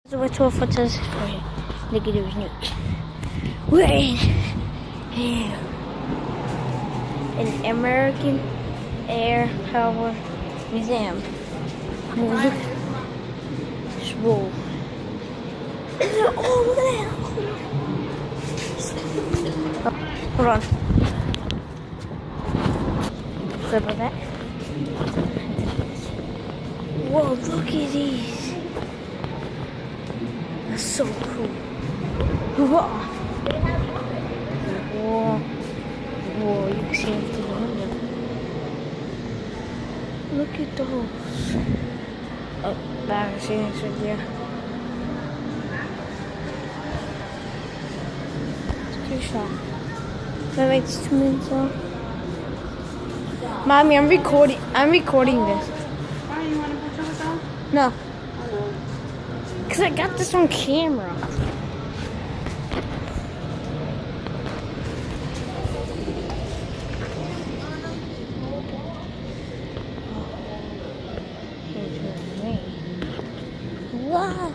The virtual photos for negative news. We're in here. An American Air Power Museum. Look. Whoa. Oh, look at that. Oh, hold on. Sorry about that. Whoa, look at these. That's so cool. Whoa. Whoa. Whoa, you can see them through the window. Look at those. Oh, back and see this right there. It's a good shot. Can I make this 2 minutes long? Mommy, I'm recording this. Why, you want to put yours on? No. Because I got this on camera. Wow.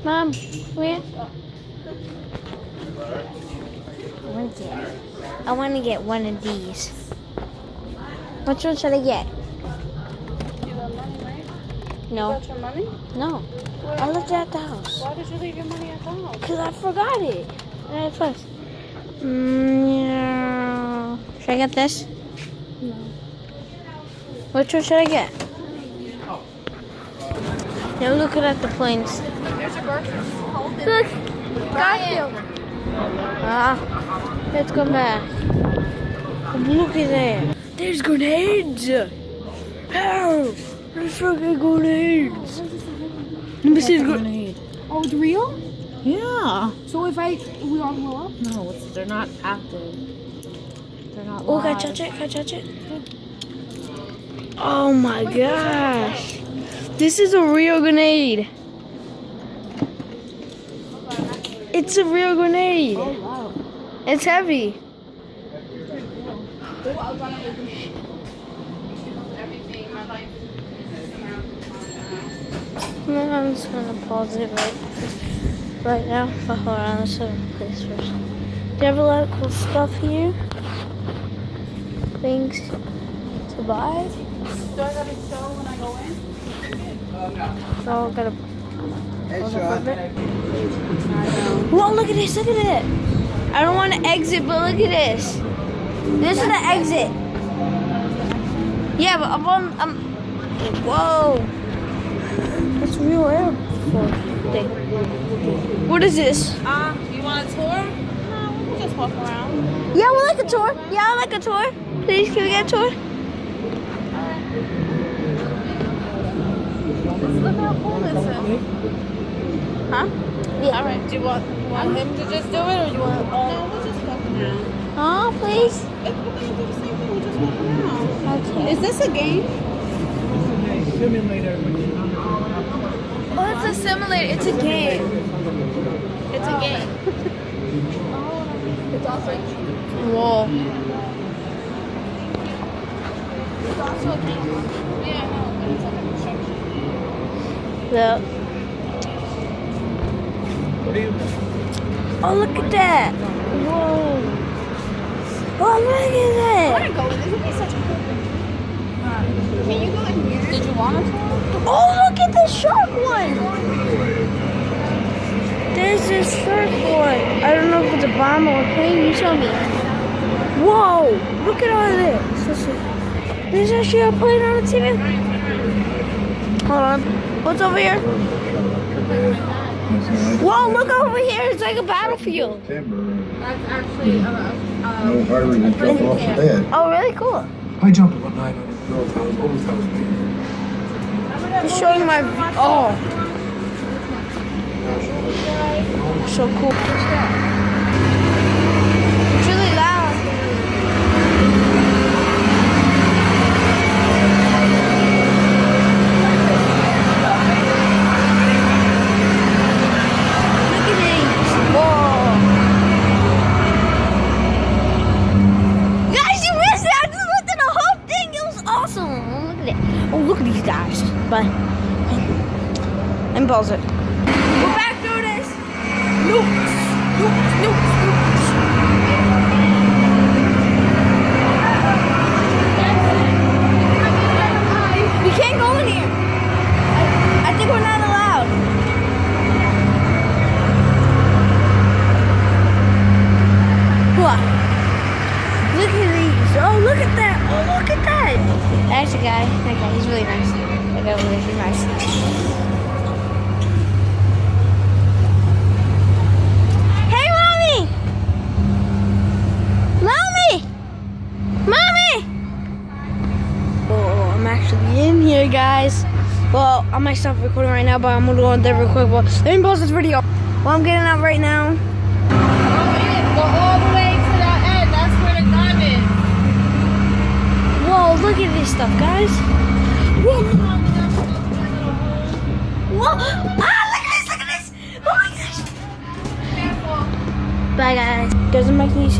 Mom, where? I want to get one of these. Which one should I get? You got money, right? No. You got your money? No. I left it at the house. Why did you leave your money at the house? Because I forgot it. At first. Yeah. Should I get this? No. Which one should I get? Now looking at the planes. There's a Garfield. Look! Garfield! Let's go back. Look at that. There's grenades! Oh! There's fucking grenades! Let me see the grenade. Oh, it's real? Yeah. So if we all blow up? No, they're not active. They're not Oh, live. can I touch it? Can I touch it? Oh my gosh. This is a real grenade. It's a real grenade. Oh, wow. It's heavy. Oh, I was gonna open it. Everything, my life. No, I'm just gonna pause it right now. But hold on, let's show the place first. Do you have a lot of cool stuff here? Things to buy? Do I gotta show when I go in? So I gotta pause it for a bit. Whoa, look at this, look at it. I don't want to exit, but look at this. This is the exit. Yeah, but whoa. That's real airport thing. What is this? You want a tour? No, we can just walk around. Yeah, we like a tour. Yeah, I like a tour. Please, can we get a tour? Look how cool this is. Huh? Yeah. All right. Do you want him to just do it, or you want? No, we'll just walk around. Oh, please. We're gonna do the same thing. We'll just walk around. Okay. Is this a game? Simulator. Oh, it's a simulator. It's a game. It's a game. It's also. Whoa. It's also a game. Yeah, I know, but it's like a construction. Yeah. Oh, look at that. Whoa. Oh, look at I that. want to go in. This would be such a cool thing. Can you go in here? Did you want to tour? Oh, look at the shark one. There's this shark one. I don't know if it's a bomb or a plane. You tell me. Whoa. Look at all this. There's actually a plane on the TV. Hold on. What's over here? Whoa, look over here. It's like a battlefield. That's actually No harder than jumping off the bed. Oh, really cool. I jumped one night on a girl's house, always tells me. Just showing my. Oh. so cool. What's that? It's really loud. Look at these. Whoa. Guys, you missed it. I just looked at the whole thing. It was awesome. Look at it. Oh, look at these guys. Bye. And pause it. We're back through this. Nooks. We can't go in here. I think we're not allowed. Look at these. Oh, look at that. Oh, look at that. That's a guy. That guy, he's really nice. That guy over there, he's nice. Hey, Mommy! Mommy! Mommy! Oh, I'm actually in here, guys. Well, I might stop recording right now, but I'm gonna go in there real quick. Well, let me pause this video. Well, I'm getting out right now. Go all the way to the end. That's where the gun is. Whoa, look at this stuff, guys. Whoa. Whoa. Ah, look at this, look at this. Oh my gosh. Careful. Bye, guys. Doesn't make any sense.